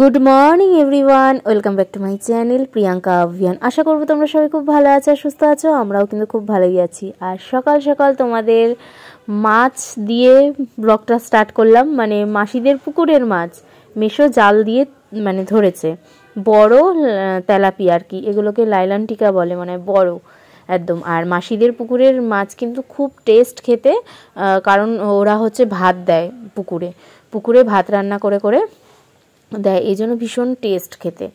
Good morning everyone, welcome back to my channel Priyanka Abhiyan. আশা করবো তোমরা সবাই খুব ভালো আছো, সুস্থ আছো। আমরাও কিন্তু খুব ভালোই আছি। আর সকাল সকাল তোমাদের মাছ দিয়ে ব্লগটা স্টার্ট করলাম। মানে মাসিদের পুকুরের মাছ মেশো জাল দিয়ে মানে ধরেছে, বড় তেলাপিয়া আর কি, এগুলোকে লাইলান টিকা বলে, মানে বড় একদম। আর মাসিদের পুকুরের মাছ কিন্তু খুব টেস্ট খেতে, কারণ ওরা হচ্ছে ভাত দেয় পুকুরে পুকুরে ভাত রান্না করে করে দেয়, এই জন্য ভীষণ টেস্ট খেতে।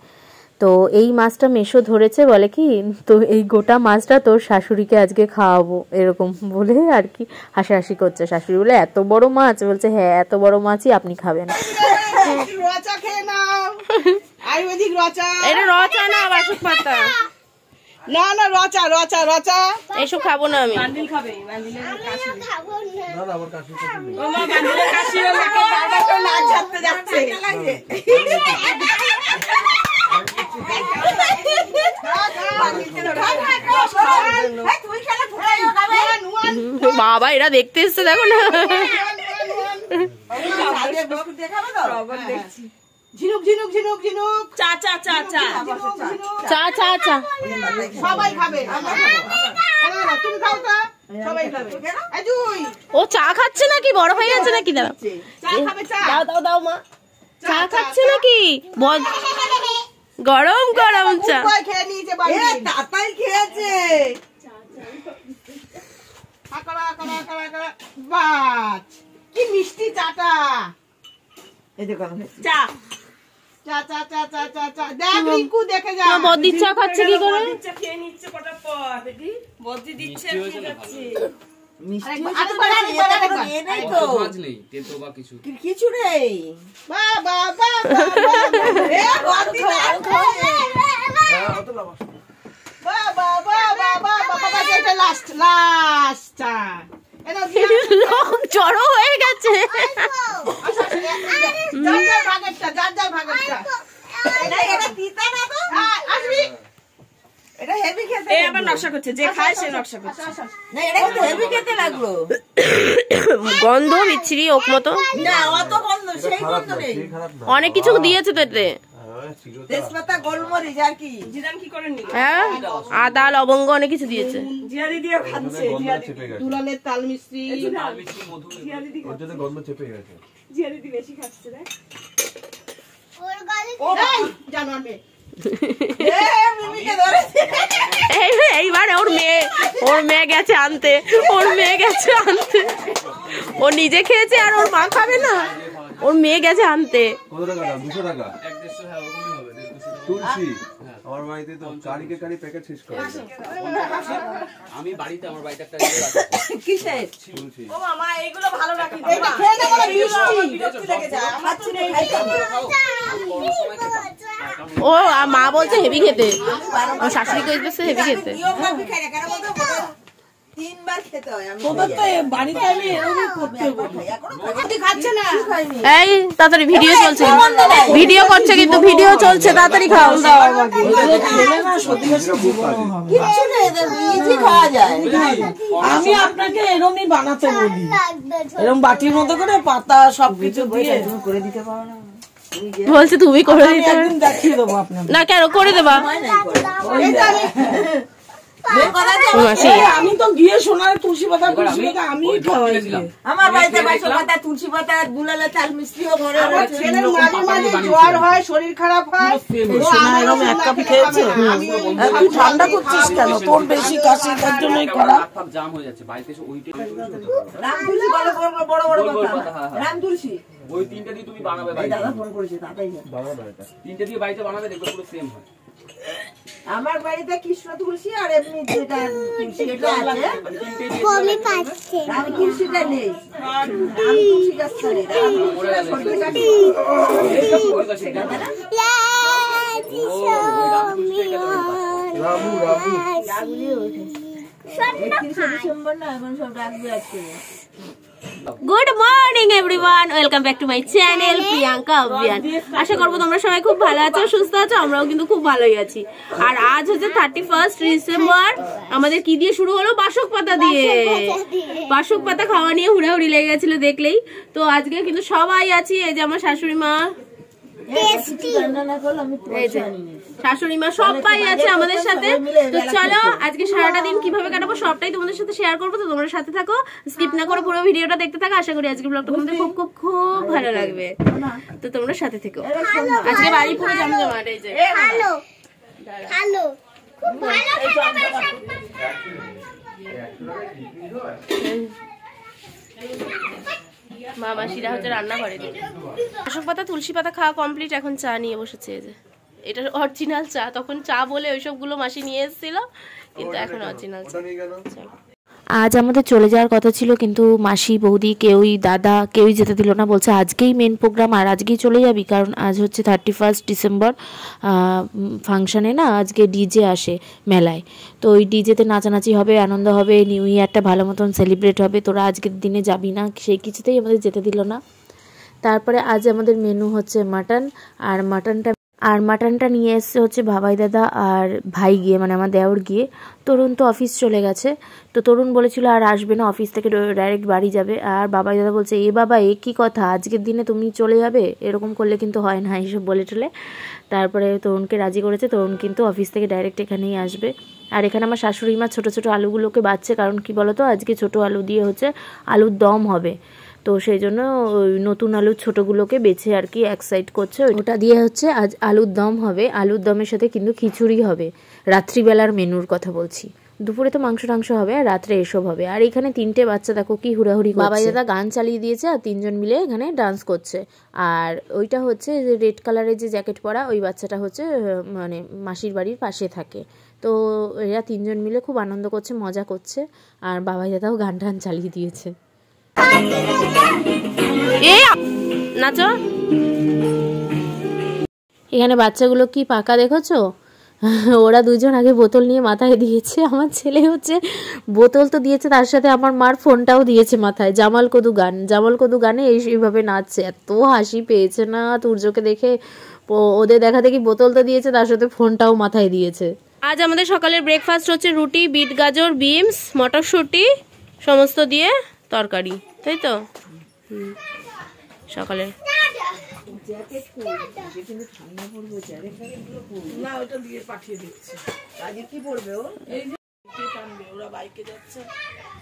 তো এই মাছটা মেশো ধরেছে, বলে কি তো এই গোটা মাছটা তোর শাশুড়িকে আজকে খাওয়াবো, এরকম বলে আর কি হাসাহাসি করছে। শাশুড়ি বলে এত বড় মাছ? বলছে হ্যাঁ, এত বড় মাছই আপনি খাবেন। না না রচা রচা রচা এসব খাবো না আমি। বাবা এরা দেখতে এসছে, দেখো না। ঝিনুক ঝিনুক ঝিনুক ঝিনুক চা চা চা চা চা চা চা সবাই খাবে। তুমি খাও তা, সবাই খাবে। ও চা খাচ্ছে নাকি? বড় হয়ে গেছে নাকি? দাঁড়াও, চা খাবে, চা দাও দাও দাও মা। চা খাচ্ছে নাকি? গরম গরম চা খেয়ে নিয়েছে বাড়ি, তাতাই খেয়েছে। বাচ কি মিষ্টি চাটা। এই দেখো চা চা চা চা চা চা চা দেখ রিঙ্কু দেখে যা। বদ্দির চা খাচ্ছে কি করে? চা খেয়ে নিচ্ছে পটাপট। দেখি বদ্দি দিচ্ছে, খেয়ে যাচ্ছে। কিছু নেই। বাবা বাবা লাস্ট লাস্ট চা জড়ো হয়ে গেছে। গন্ধ বিচ্ছিরি ওক মতো, অনেক কিছু দিয়েছে তো এতে। তেজপাতা গোলমরিচ আর কি হ্যাঁ, আদা লবঙ্গ অনেক কিছু দিয়েছে। দুলালের তাল মিস্ত্রি এইবার ওর মেয়ে গেছে আনতে, ও নিজে খেয়েছে আর ওর মা খাবে না, ওর মেয়ে গেছে আনতে। আমার বাড়িতে তো কারিকে কারি প্যাকেট শেষ করে। আমি বাড়িতে আমার বাড়িতে একটা কিসের তুলসী। ও মামা এইগুলো ভালো রাখি, এটা খেয়ে না বলে বিরক্তি লেগে যায়। আমার চিনে খাইতে ও মা বলছে হেভি খেতে, আমার শাশুড়ি কইতেছে হেভি খেতে। তিনবার খেতে হয়। আমি তোদের তো বাড়িতে আমি এরকম করতে বলি। তুই খাচ্ছে না? এই তাড়াতাড়ি ভিডিও চলছে, ভিডিও করছে কিন্তু ভিডিও চলছে, তাড়াতাড়ি খাও। দাও আমাকে। কিছু নেই, এদের ইজি খাওয়া যায়। আমি আপনাকে এরকমই বানাতে বলি, এরকম বাটির মতো করে পাতা সবকিছু দিয়ে করে দিতে পারো না? বলছে তুমি করে দিতে। একদিন দেখিয়ে দেবো আপনাকে। না কেন করে দেবা? আমি তো গিয়ে সোনার তুলসী পাতা আমি আমার বাড়িতে বাইশো পাতা তুলসী পাতা দুলালের চাল মিষ্টিও ঘরে জ্বর হয়, শরীর খারাপ হয়, এরকম এক কাপ খেয়েছে। তুই ঠান্ডা করছিস কেন? তোর বেশি কাশি, তার জন্যই করা। জাম হয়ে যাচ্ছে বাড়িতে এসে ওইটাই রাম তুলসী বড় বড় কথা, রাম তুলসী ওই তিনটা দিয়ে তুমি বানাবে বাড়িতে। দাদা ফোন করেছে, তাতাই তিনটা দিয়ে বাড়িতে বানাবে, দেখবে পুরো সেম হয়। আমার বাড়িতে কৃষ্ণ তুলসী আর এমনি যেটা তুলসী এটা আছে, রাম তুলসীটা নেই। রাম তুলসী গাছটা নেই, রাম ডিসেম্বর না, এখন সব রাখবে আজকে। Good morning everyone, welcome back to my channel Priyanka Abhiyan. আশা করবো তোমরা সবাই খুব ভালো আছো, সুস্থ আছো। আমরাও কিন্তু খুব ভালোই আছি। আর আজ হচ্ছে 31 ডিসেম্বর। আমাদের কি দিয়ে শুরু হলো? বাসক পাতা দিয়ে। বাসক পাতা খাওয়া নিয়ে হুড়াহুড়ি লেগে গেছিল দেখলেই। তো আজকে কিন্তু সবাই আছি। এই যে আমার শাশুড়ি মা, রান্না না করলে আমি এই যে শাশুড়ি মা সবাই আছে আমাদের সাথে। তো চলো আজকে সারাটা দিন কিভাবে কাটাবো সবটাই তোমাদের সাথে শেয়ার করবো। তো তোমরা সাথে থাকো, স্কিপ না করে পুরো ভিডিওটা দেখতে থাকো। আশা করি আজকে ব্লগটা তোমাদের খুব খুব খুব ভালো লাগবে। তো তোমরা সাথে থেকো। আজকে বাড়ি পুরো জমজমাট। এই যে হ্যালো হ্যালো খুব ভালো মা মাসিরা হচ্ছে রান্না করে। অশোক পাতা তুলসী পাতা খাওয়া কমপ্লিট, এখন চা নিয়ে বসেছে। এই যে এটা অরিজিনাল চা, তখন চা বলে ওইসবগুলো মাসি নিয়ে এসেছিল, কিন্তু এখন অরিজিনাল চা। আজ আমাদের চলে যাওয়ার কথা ছিল, কিন্তু মাসি বৌদি কেউই দাদা কেউই যেতে দিল না। বলছে আজকেই মেন প্রোগ্রাম আর আজকেই চলে যাবি, কারণ আজ হচ্ছে 31 ডিসেম্বর ফাংশানে না আজকে ডিজে আসে মেলায়। তো ওই ডিজেতে নাচানাচি হবে, আনন্দ হবে, নিউ ইয়ারটা ভালো মতন সেলিব্রেট হবে, তোরা আজকের দিনে যাবি না, সেই কিছুতেই আমাদের যেতে দিল না। তারপরে আজ আমাদের মেনু হচ্ছে মাটন, আর মাটনটা নিয়ে এসছে হচ্ছে ভাবাই দাদা আর ভাই গিয়ে, মানে আমার দেওর গিয়ে। তরুণ তো অফিস চলে গেছে, তো তরুণ বলেছিল আর আসবে না, অফিস থেকে ডাইরেক্ট বাড়ি যাবে। আর বাবাই দাদা বলছে এ বাবা এ কী কথা, আজকের দিনে তুমি চলে যাবে, এরকম করলে কিন্তু হয় না, এইসব বলে টলে। তারপরে তরুণকে রাজি করেছে, তরুণ কিন্তু অফিস থেকে ডাইরেক্ট এখানেই আসবে। আর এখানে আমার শাশুড়ি মা ছোটো ছোটো আলুগুলোকে বাছছে, কারণ কি বলতো আজকে ছোটো আলু দিয়ে হচ্ছে আলুর দম হবে। তো সেই জন্য নতুন আলুর ছোটোগুলোকে বেছে আর কি এক সাইড করছে, ওটা দিয়ে হচ্ছে আজ আলুর দম হবে। আলুর দমের সাথে কিন্তু খিচুড়ি হবে, রাত্রিবেলার মেনুর কথা বলছি। দুপুরে তো মাংস টাংস হবে আর রাত্রে এসব হবে। আর এখানে 3টে বাচ্চা দেখো কি হুড়াহুড়ি করছে। বাবাই দাদা গান চালিয়ে দিয়েছে আর 3জন মিলে এখানে ডান্স করছে। আর ওইটা হচ্ছে যে রেড কালারের যে জ্যাকেট পরা ওই বাচ্চাটা হচ্ছে মানে মাসির বাড়ির পাশে থাকে। তো এরা 3জন মিলে খুব আনন্দ করছে, মজা করছে। আর বাবাই দাদাও গান টান চালিয়ে দিয়েছে। নাচো। এখানে বাচ্চাগুলো কি পাকা দেখেছো, ওরা দুজন আগে বোতল নিয়ে মাথায় দিয়েছে। আমার ছেলে হচ্ছে বোতল তো দিয়েছে, তার সাথে আমার মার ফোনটাও দিয়েছে মাথায়। জামাল কদু গানে এইভাবে নাচছে। এত হাসি পেয়েছে না তুর্যকে দেখে, ওদের দেখা দেখি বোতল তো দিয়েছে, তার সাথে ফোনটাও মাথায় দিয়েছে। আজ আমাদের সকালের ব্রেকফাস্ট হচ্ছে রুটি, বিট গাজর, বিনস, মটরশুঁটি সমস্ত দিয়ে তরকারি, তাই তো সকালে। না ওটা দিয়ে পাঠিয়ে দিচ্ছি। আজকে কি পড়বে ও? ওরা বাইকে যাচ্ছে।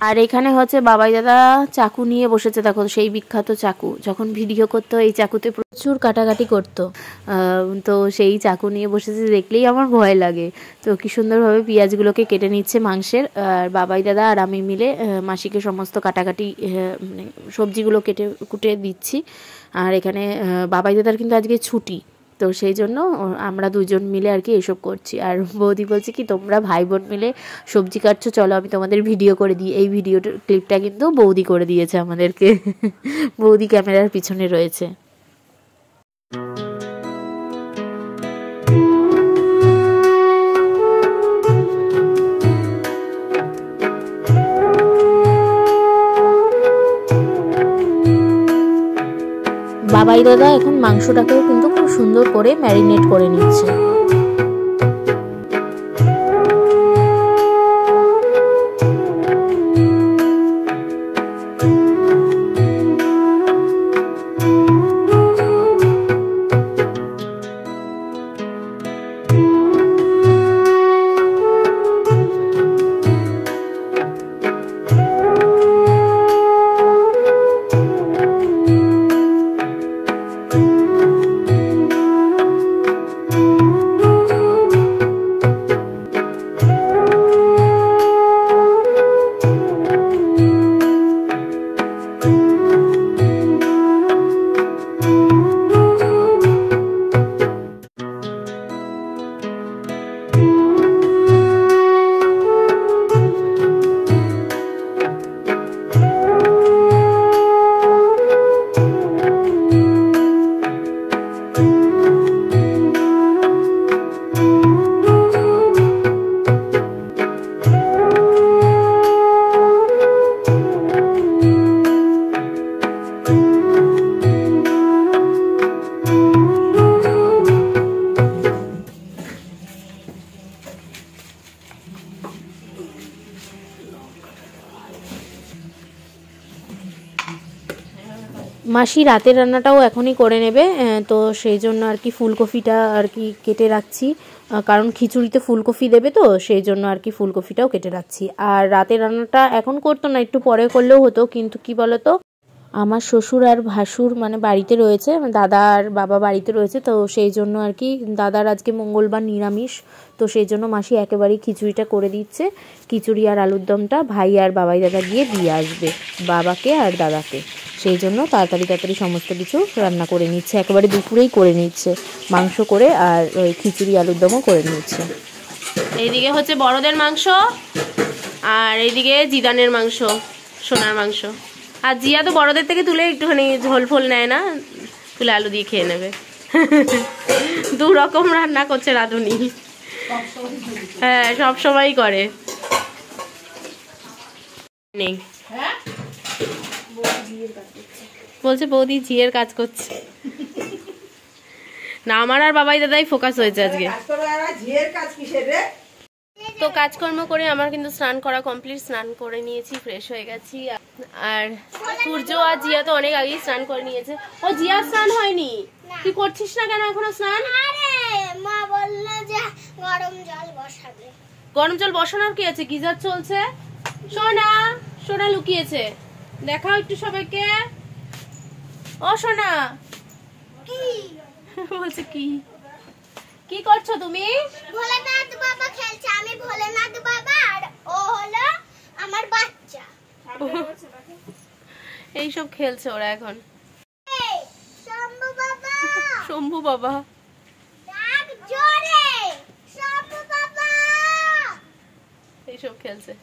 আর এখানে হচ্ছে বাবাই দাদা চাকু নিয়ে বসেছে, দেখো সেই বিখ্যাত চাকু। যখন ভিডিও করতো এই চাকুতে প্রচুর কাটাকাটি করতো, তো সেই চাকু নিয়ে বসেছে, দেখলেই আমার ভয় লাগে। তো কি সুন্দরভাবে পেঁয়াজগুলোকে কেটে নিচ্ছে মাংসের। আর বাবাই দাদা আর আমি মিলে মাসিকে সমস্ত কাটাকাটি মানে সবজিগুলো কুটে দিচ্ছি। আর এখানে বাবাই দাদার কিন্তু আজকে ছুটি, তো সেই জন্য আমরা দুজন মিলে আর কি এসব করছি। আর বৌদি বলছে কি তোমরা ভাই বোন মিলে সবজি কাটছো, চলো আমি তোমাদের ভিডিও করে দিই। এই ভিডিওটার ক্লিপটা কিন্তু বৌদি করে দিয়েছে আমাদেরকে, বৌদি ক্যামেরার পিছনে রয়েছে। বাবাই দাদা এখন মাংসটাকেও কিন্তু খুব সুন্দর করে ম্যারিনেট করে নিচ্ছে। মাসি রাতের রান্নাটাও এখনই করে নেবে, তো সেই জন্য আর কি ফুলকপিটা আর কি কেটে রাখছি, কারণ খিচুড়িতে ফুলকপি দেবে, তো সেই জন্য আর কি ফুলকপিটাও কেটে রাখছি। আর রাতের রান্নাটা এখন করতো না, একটু পরে করলেও হতো, কিন্তু কি বলতো আমার শ্বশুর আর ভাসুর মানে বাড়িতে রয়েছে, দাদা আর বাবা বাড়িতে রয়েছে, তো সেই জন্য আর কি দাদার আজকে মঙ্গলবার নিরামিষ, তো সেই জন্য মাসি একেবারেই খিচুড়িটা করে দিচ্ছে। খিচুড়ি আর আলুর দমটা ভাই আর বাবাই দাদা গিয়ে দিয়ে আসবে বাবাকে আর দাদাকে, সেই জন্য তাড়াতাড়ি সমস্ত কিছু রান্না করে নিচ্ছে, একেবারে দুপুরেই করে নিচ্ছে, মাংস করে আর ওই খিচুড়ি আলুর দমও করে নিচ্ছে। এইদিকে হচ্ছে বড়দের মাংস আর এইদিকে জিদানের মাংস, সোনার মাংস। আর জিয়া তো বড়দের থেকে তুলে একটুখানি ঝোল ফোল নেয় না, তুলে আলু দিয়ে খেয়ে নেবে। 2 রকম রান্না করছে রাঁধুনি। হ্যাঁ, সব সময় করে। নেই বলছে বৌদি ঝিয়ের কাজ করছে না, আমার আর বাবাই দাদাই ফোকাস হয়েছে আজকে। তো কাজকর্ম করে আমার কিন্তু স্নান করা কমপ্লিট, স্নান করে নিয়েছি, ফ্রেশ হয়ে গেছি। আর সূর্য আর জিয়া তো অনেক আগেই স্নান করে নিয়েছে। ও জিয়া স্নান হয়নি, তুই করছিস না কেন এখনো স্নান? আরে মা বললো যে গরম জল বসাবে। গরম জল বসানোর কি আছে, গিজার চলছে। সোনা সোনা লুকিয়েছে, দেখাও একটু সবাইকে। ও সোনা কি বলছে কি কি করছো তুমি? ভোলেনাথ বাবা খেলছে, আমি ভোলেনাথ বাবা আর ও হলো আমার বাচ্চা। এইসব খেলছে ওরা এখন। এই শম্ভু বাবা, শম্ভু বাবা ডাক জোরে, শম্ভু বাবা। এইসব খেলছে।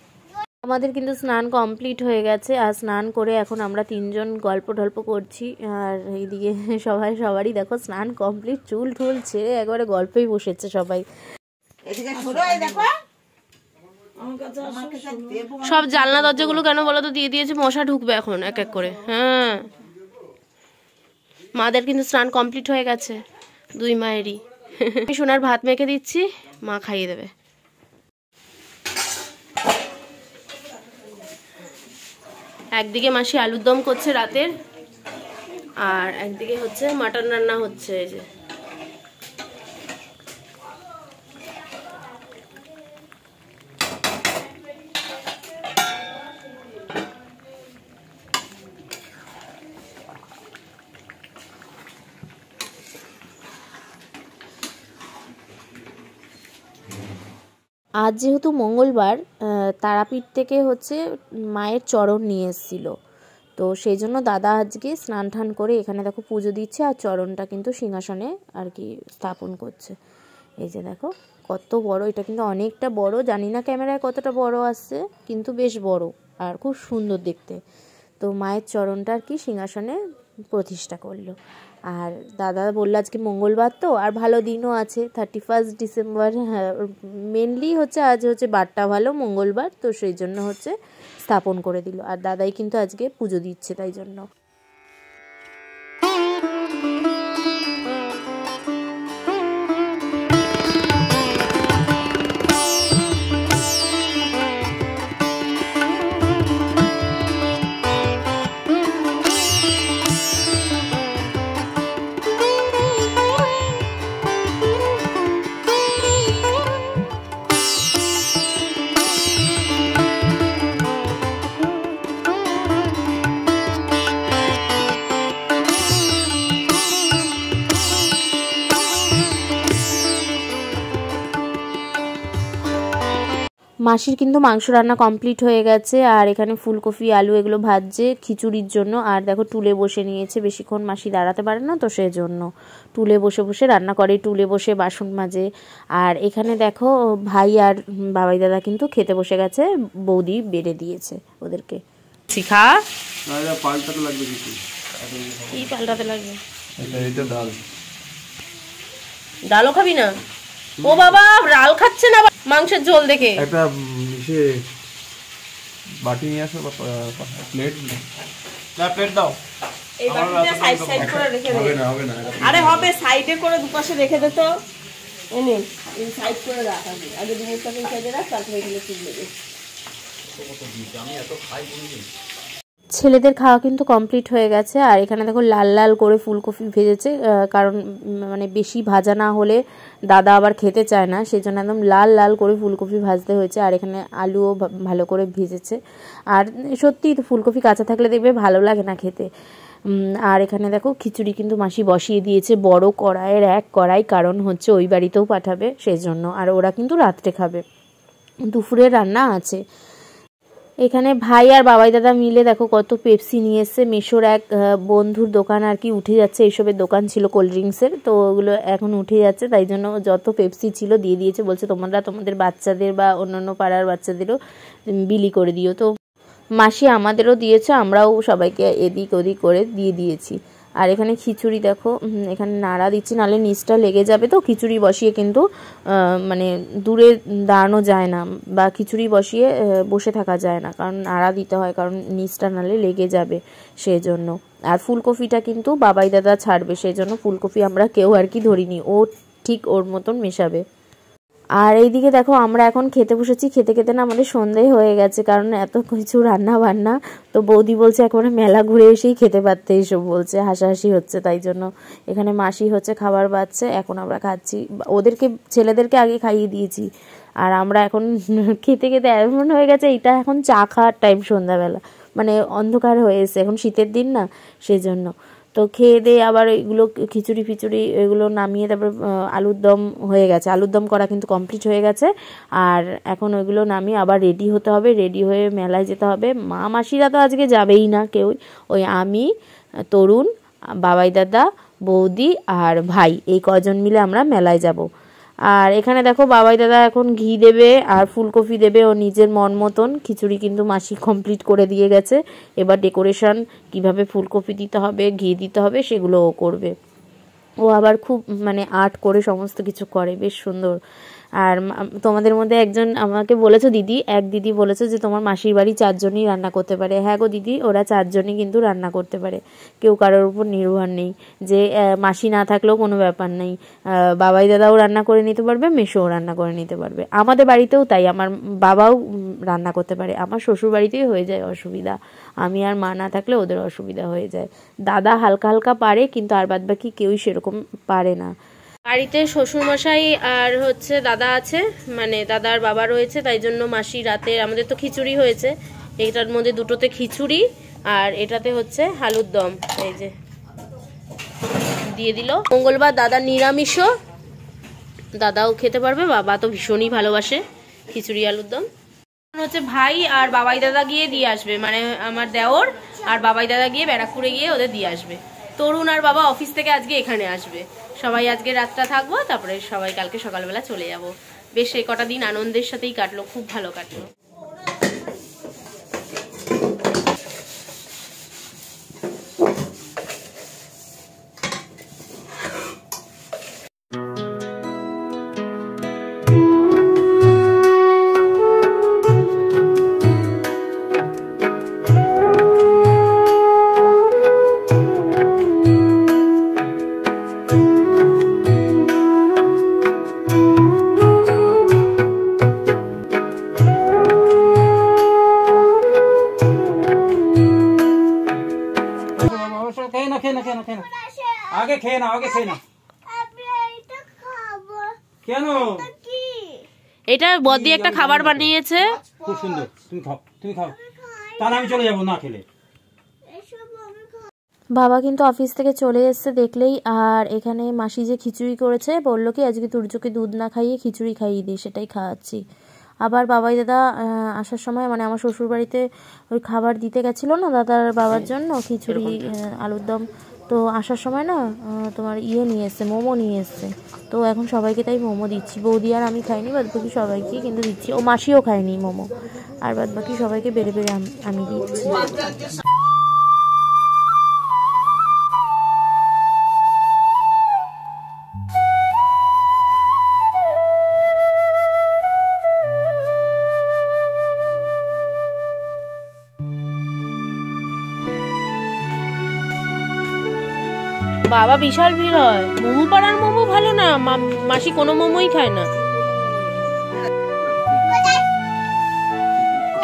আমাদের কিন্তু স্নান কমপ্লিট হয়ে গেছে, আর স্নান করে এখন আমরা 3 জন গল্প টল্প করছি, আর এইদিকে সবারই দেখো স্নান কমপ্লিট, চুল ঠুল ছেড়ে একবারে গল্পেই বসেছে সবাই। সব জানলা দরজাগুলো কেন বলো তো দিয়ে দিয়েছে, মশা ঢুকবে এখন এক এক করে। হ্যাঁ, মাদের কিন্তু স্নান কমপ্লিট হয়ে গেছে, 2 মায়েরই। আমি সোনার ভাত মেখে দিচ্ছি, মা খাইয়ে দেবে। একদিকে মাসি আলুর দম করছে রাতের, আর একদিকে হচ্ছে মাটন রান্না হচ্ছে। এই যে আজ যেহেতু মঙ্গলবার, তারাপীঠ থেকে হচ্ছে মায়ের চরণ নিয়ে এসেছিল, তো সেই জন্য দাদা আজকে স্নান টান করে এখানে দেখো পুজো দিচ্ছে, আর চরণটা কিন্তু সিংহাসনে আর কি স্থাপন করছে। এই যে দেখো কত বড়, এটা কিন্তু অনেকটা বড়, জানি না ক্যামেরায় কতটা বড় আসছে, কিন্তু বেশ বড় আর খুব সুন্দর দেখতে। তো মায়ের চরণটা আর কি সিংহাসনে প্রতিষ্ঠা করলো। আর দাদা বললো আজকে মঙ্গলবার তো, আর ভালো দিনও আছে, 31 ডিসেম্বর। হ্যাঁ, মেনলি হচ্ছে আজ হচ্ছে বারটা ভালো, মঙ্গলবার, তো সেই জন্য হচ্ছে স্থাপন করে দিল। আর দাদাই কিন্তু আজকে পুজো দিচ্ছে তাই জন্য। মাসির কিন্তু মাংস রান্না কমপ্লিট হয়ে গেছে, আর এখানে ফুলকপি আলু এগুলো ভাজছে খিচুড়ির জন্য। আর দেখো টুলে বসে নিয়েছে, বেশিক্ষণ মাসি দাঁড়াতে পারে না, তো সেই জন্য টুলে বসে বসে রান্না করে, টুলে বসে বাসন মাজে। আর এখানে দেখো ভাই আর বাবাই দাদা কিন্তু খেতে বসে গেছে, বৌদি বেড়ে দিয়েছে ওদেরকে। শিখা পাল্টাতে লাগবে কিছু, কি পাল্টাতে লাগবে? এটা ডাল, ডালও খাবি না? ও বাবা, ডাল খাচ্ছে না মাংসের ঝোল দেখে। একটা বাটি নিয়ে আসো, প্লেট না, প্লেট দাও। এই বাটিটা সাইড সাইড করে রেখে দে। হবে না, হবে না। আরে হবে, সাইডে করে দুপাশে রেখে দে তো। এনে এই সাইড করে রাখ, আগে জিনিসটাকে সাইডে রাখ, তারপরে এগুলো তুলে দে। ছেলেদের খাওয়া কিন্তু কমপ্লিট হয়ে গেছে। আর এখানে দেখো লাল লাল করে ফুলকপি ভেজেছে, কারণ মানে বেশি ভাজা না হলে দাদা আবার খেতে চায় না, সেই জন্য একদম লাল লাল করে ফুলকপি ভাজতে হয়েছে। আর এখানে আলুও ভালো করে ভেজেছে। আর সত্যি ফুলকপি কাঁচা থাকলে দেখবে ভালো লাগে না খেতে। আর এখানে দেখো খিচুড়ি কিন্তু মাসি বসিয়ে দিয়েছে বড় কড়াইয়ের, এক কড়াই, কারণ হচ্ছে ওই বাড়িতেও পাঠাবে সেই জন্য। আর ওরা কিন্তু রাত্রে খাবে, দুপুরে রান্না আছে। এখানে ভাই আর বাবাই দাদা মিলে দেখো কত পেপসি নিয়ে এসছে। মেশোর এক বন্ধুর দোকান আর কি উঠে যাচ্ছে, এইসবের দোকান ছিল কোল্ড ড্রিঙ্কসের, তো ওগুলো এখন উঠে যাচ্ছে, তাই জন্য যত পেপসি ছিল দিয়ে দিয়েছে। বলছে তোমরা তোমাদের বাচ্চাদের বা অন্যান্য পাড়ার বাচ্চাদেরও বিলি করে দিও। তো মাসি আমাদেরও দিয়েছে, আমরাও সবাইকে এদিক ওদিক করে দিয়ে দিয়েছি। আর এখানে খিচুড়ি দেখো, এখানে নাড়া দিচ্ছি, নাহলে নিচটা লেগে যাবে। তো খিচুড়ি বসিয়ে কিন্তু মানে দূরে দাঁড়ানো যায় না, বা খিচুড়ি বসিয়ে বসে থাকা যায় না, কারণ নাড়া দিতে হয়, কারণ নিচটা নাহলে লেগে যাবে সেই জন্য। আর ফুলকপিটা কিন্তু বাবাই দাদা ছাড়বে, সেই জন্য ফুলকপি আমরা কেউ আর কি ধরিনি, ও ঠিক ওর মতন মেশাবে। আর এইদিকে দেখো আমরা এখন খেতে বসেছি। খেতে খেতে না আমাদের সন্ধে হয়ে গেছে, কারণ এত কিছু রান্না বান্না। তো বৌদি বলছে একেবারে মেলা ঘুরে এসেই খেতে পারতে, এইসব বলছে, হাসাহাসি হচ্ছে। তাই জন্য এখানে মাসি হচ্ছে খাবার বাচ্ছে, এখন আমরা খাচ্ছি। ওদেরকে ছেলেদেরকে আগে খাইয়ে দিয়েছি, আর আমরা এখন খেতে খেতে এমন হয়ে গেছে এইটা এখন চা খাওয়ার টাইম, সন্ধ্যাবেলা, মানে অন্ধকার হয়ে এসে, এখন শীতের দিন না, সেই জন্য। তো খেয়ে দিয়ে আবার এগুলো খিচুড়ি ফিচুড়ি এগুলো নামিয়ে তারপর আলুর দম হয়ে গেছে, আলুর দম করা কিন্তু কমপ্লিট হয়ে গেছে। আর এখন ওইগুলো নামিয়ে আবার রেডি হতে হবে, রেডি হয়ে মেলায় যেতে হবে। মা মাসিরা তো আজকে যাবেই না কেউ, ওই আমি, তরুণ, বাবাই দাদা, বৌদি আর ভাই, এই কজন মিলে আমরা মেলায় যাব। আর এখানে দেখো বাবাই দাদা এখন ঘি দেবে আর ফুলকপি দেবে ও নিজের মন মতন। খিচুড়ি কিন্তু মাসি কমপ্লিট করে দিয়ে গেছে, এবার ডেকোরেশন কিভাবে ফুলকপি দিতে হবে, ঘি দিতে হবে, সেগুলো ও করবে। ও আবার খুব মানে আর্ট করে সমস্ত কিছু করে, বেশ সুন্দর। আর তোমাদের মধ্যে একজন আমাকে বলেছো, এক দিদি বলেছো যে তোমার মাসির বাড়ি 4 জনই রান্না করতে পারে। হ্যাঁ গো দিদি, ওরা 4 জনই কিন্তু রান্না করতে পারে, কেউ কারোর উপর নির্ভর নেই, যে মাসি না থাকলেও কোনো ব্যাপার নেই। বাবাই দাদাও রান্না করে নিতে পারবে, মেশোও রান্না করে নিতে পারবে। আমাদের বাড়িতেও তাই, আমার বাবাও রান্না করতে পারে। আমার শ্বশুর বাড়িতেই হয়ে যায় অসুবিধা, আমি আর মা না থাকলে ওদের অসুবিধা হয়ে যায়। দাদা হালকা হালকা পারে, কিন্তু আর বাদ বাকি কেউই সেরকম পারে না। বাড়িতে শ্বশুরমশাই আর হচ্ছে দাদা আছে, মানে দাদার বাবা রয়েছে, তাই জন্য মাসি রাতে আমাদের তো খিচুড়ি হয়েছে, এটার মধ্যে দুটোতে খিচুড়ি আর এটাতে হচ্ছে আলুর দম, এই যে দিয়ে দিল। মঙ্গলবার দাদা নিরামিষও, দাদাও খেতে পারবে, বাবা তো ভীষণই ভালোবাসে খিচুড়ি আলুর দম। হচ্ছে ভাই আর বাবাই দাদা গিয়ে দিয়ে আসবে, মানে আমার দেওর আর বাবাই দাদা গিয়ে ব্যারাকপুরে গিয়ে ওদের দিয়ে আসবে। তরুণ আর বাবা অফিস থেকে আজকে এখানে আসবে, সবাই আজকে রাতটা থাকবো, তারপরে সবাই কালকে সকালবেলা চলে যাব। বেশ এই কটা দিন আনন্দের সাথেই কাটলো, খুব ভালো কাটলো। আগে খেয়ে নাও, আগে খেয়ে নাও। কেন? এটা বদি একটা খাবার বানিয়েছে, খুব সুন্দর, তুমি খাও, তুমি খাও, তাহলে আমি চলে যাবো না খেলে। বাবা কিন্তু অফিস থেকে চলে এসছে দেখলেই। আর এখানে মাসি যে খিচুড়ি করেছে, বললো কি আজকে তুর্যকে দুধ না খাইয়ে খিচুড়ি খাইয়ে দিই, সেটাই খাওয়াচ্ছি। আবার বাবাই দাদা আসার সময়, মানে আমার শ্বশুর বাড়িতে ওই খাবার দিতে গেছিলো না দাদার বাবার জন্য, খিচুড়ি আলুর দম, তো আসার সময় না তোমার নিয়ে এসছে, মোমো নিয়ে এসছে। তো এখন সবাইকে তাই মোমো দিচ্ছি, বৌদি আর আমি খাইনি, বাদ বাকি সবাইকে কিন্তু দিচ্ছি। ও মাসিও খায়নি মোমো, আর বাদ বাকি সবাইকে বেড়ে বেড়ে আমি দিচ্ছি। বাবা বিশাল ভিড় হয়, মোমো পাড়ার মোমো ভালো না, মাসি কোনো মোমোই খায় না।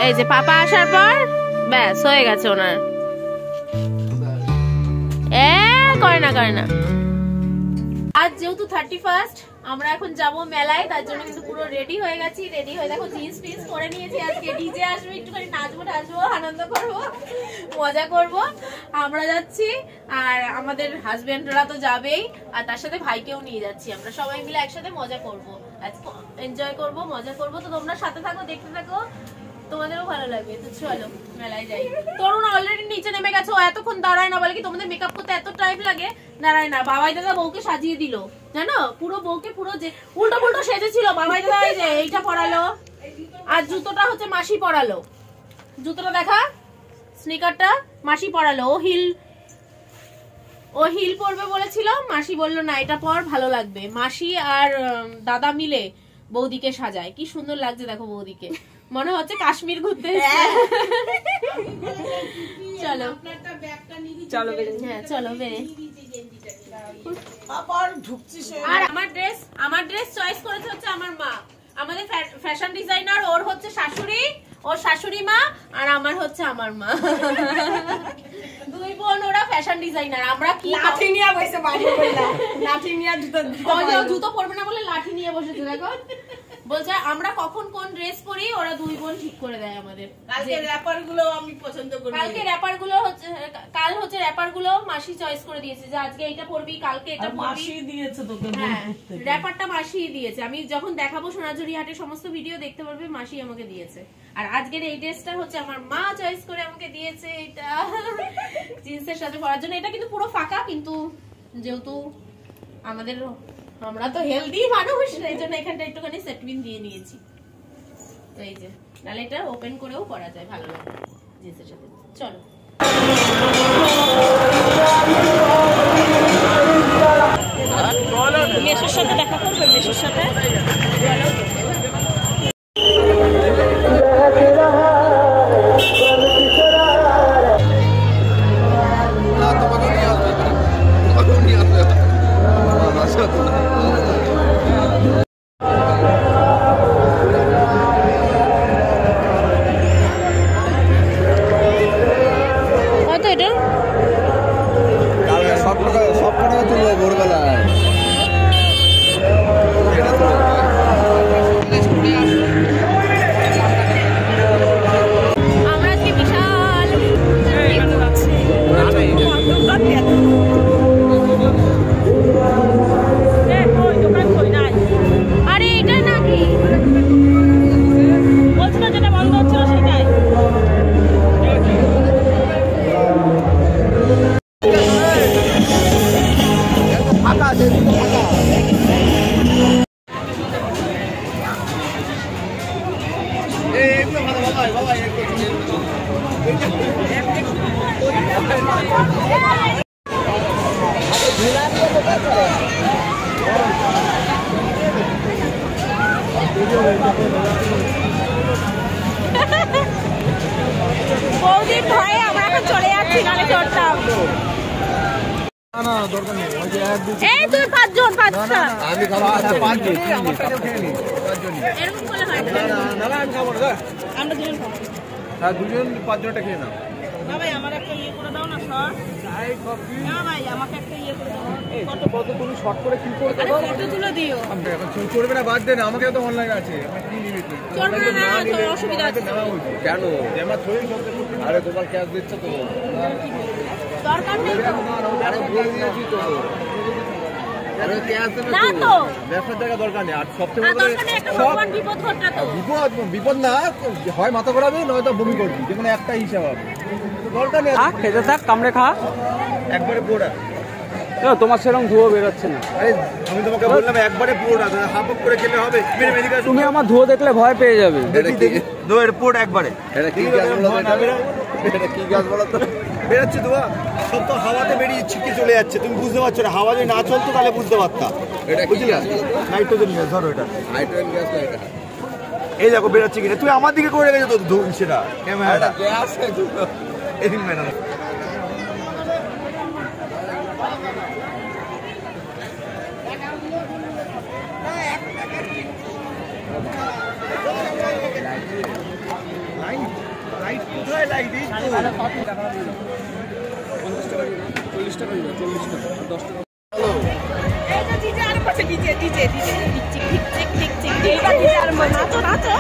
এই যে পাপা আসার পর ব্যাস হয়ে গেছে ওনার, করে না। আজ যেহেতু 31st আমরা এখন যাব মেলায়, তার জন্য কিন্তু পুরো রেডি হয়ে গেছি। রেডি হয়ে দেখো জিন্স পিন্স করে নিয়েছি। আজকে ডিজে আসবে, একটুখানি নাচবো টাচবো, আনন্দ করব, মজা করব। আমরা যাচ্ছি আর আমাদের হাজবেন্ডরা তো যাবেই, আর তার সাথে ভাইকেও নিয়ে যাচ্ছি। আমরা সবাই মিলে একসাথে মজা করব, আজকে এনজয় করব, মজা করব। তো তোমরা সাথে থাকো, দেখতে থাকো, তোমাদেরও ভালো লাগবে। তো চলো মেলায় যাই। তরুণ অলরেডি নিচে নেমে গেছে, ও এতক্ষণ দাঁড়ায় না, বলে কি তোমাদের মেকআপ করতে এত টাইম লাগে? দাঁড়ায় না। বাবাই দাদা বউকে সাজিয়ে দিল, জানো, পুরো বউকে পুরো যে উল্টো পুল্টো সেজেছিল। বাবাই দাদা এই যে এইটা পরালো, আর জুতোটা হচ্ছে মাসি পরালো। জুতোটা দেখা, স্নিকারটা মাসি পরালো। ও হিল পরবে বলেছিল, মাসি বললো না এটা পর, ভালো লাগবে। মাসি আর দাদা মিলে বৌদিকে সাজায়, কি সুন্দর লাগছে দেখো বৌদিকে, মনে হচ্ছে কাশ্মীর ঘুরতে এসেছে। চলো চলো হ্যাঁ চলো বেরে। আর আমার ড্রেস চয়েস করেছে হচ্ছে আমার মা, আমাদের ফ্যাশন ডিজাইনার। ওর হচ্ছে শাশুড়ি, ওর শাশুড়ি মা, আর আমার হচ্ছে আমার মা। দুই বোন ওরা ফ্যাশন ডিজাইনার। আমরা কি লাঠি নিয়ে বসে বাড়ি বললাম, লাঠি নিয়ে জুতো পরবে না বলে লাঠি নিয়ে বসেছে। দেখো বলছে আমরা কখন কোন ড্রেস পরি, ওরা দুই বোন ঠিক করে দেয় আমাদের। কালকে র‍্যাপার গুলো আমি পছন্দ করি, কালকে র‍্যাপার গুলো হচ্ছে, কাল হচ্ছে র‍্যাপার গুলো মাসি চয়েস করে দিয়েছে যে আজকে এটা পরবি, কালকে এটা পরবি। মাসি দিয়েছে তোকে, হ্যাঁ র‍্যাপারটা মাসি দিয়েছে। আমি যখন দেখাবো সোনাঝুরি হাটে সমস্ত ভিডিও দেখতে পারবে, মাসি আমাকে দিয়েছে। আর আজকের এই ড্রেসটা হচ্ছে আমার মা চয়েস করে আমাকে দিয়েছে, এটা জিন্সের সাথে পরার জন্য। এটা কিন্তু পুরো ফাঁকা, কিন্তু যেহেতু আমরা তো হেলদি মানুষ, এই জন্য এখানটা একটুখানি সেটপিন দিয়ে নিয়েছি। তো এই যে নালে এটা ওপেন করেও পরা যায়, ভালো লাগে জিন্সের সাথে। চলো মেসোর সাথে দেখা করবে, মেসোর সাথে চলো। বৌদির ভয়ে আমরা এখন চলে যাচ্ছি, নালে চড়তাম। এই তুই পাঁচজন, পাঁচটা আমি খাবো, এরকম বলে হয় না, আমি খাবো না, আমরা দুজন খাবো। হ্যাঁ দুজন, পাঁচজনটা খেয়ে নাও। না ভাই আমার একটা ইয়ে করে দাও না, শর্ট চাই কফি। না ভাই আমাকে একটা ইয়ে করে দাও। কত তুমি শর্ট করে কি করে দাও? আরে ফটো তুলে দিও। এখন চুল করবে না, বাদ দে না, আমাকে তো অনলাইন আছে, আমি কি নিবি তুই? চলবে না, তোর অসুবিধা আছে কেন? আমার থোড়ি শর্ট। আরে তোমার ক্যাশ দিচ্ছ তো, দরকার নেই তো। আরে বলে দিয়েছি তো, আরে ক্যাশ দেবে না তো, ব্যবসার জায়গা দরকার নেই। আর সবচেয়ে বড় কথা বিপদ ঘটনা, তো বিপদ না হয় মাথা ঘোরাবে, নয়তো বমি করবি, যেকোনো একটা হিসাব হবে, দরকার নেই। খেতে থাক, কামড়ে খা একবারে পোড়া। তোমার সেরকম ধুয়ো বেরোচ্ছে না। আরে আমি তোমাকে বললাম একবারে পোড়া, হাফ হাফ করে খেলে হবে। তুমি আমার ধুয়ো দেখলে ভয় পেয়ে যাবে। ধোয়ের পোড়া একবারে। এটা কি গাছ বলো? এটা কি গাছ বলো তো? বেরোচ্ছে ধোয়া, সব তো হাওয়াতে বেরিয়ে ছিটকে চলে যাচ্ছে, তুমি বুঝতে পারছো না। হাওয়া যদি না চলতো তাহলে বুঝতে পারতাম। এটা কি গ্যাস? Nitrogen gas. ধরো এটা নাইট্রোজেন গ্যাস না, এটা এই দেখো বেরোচ্ছে কিনা। তুমি আমার দিকে করে রেখেছো তো সেটা ক্যামেরাটা, গ্যাস এই ম্যাডাম। লাইট কোথায় লাইট? 50 টাকা 40 টাকা দিবা, 40 টাকা, 10 টাকা। এই যে ডিজে আর পাশে ডিজে ডিজে ডিজে ঠিক ঠিক ঠিক ঠিক ঠিক এইটা ডিজে আর নাচো নাচো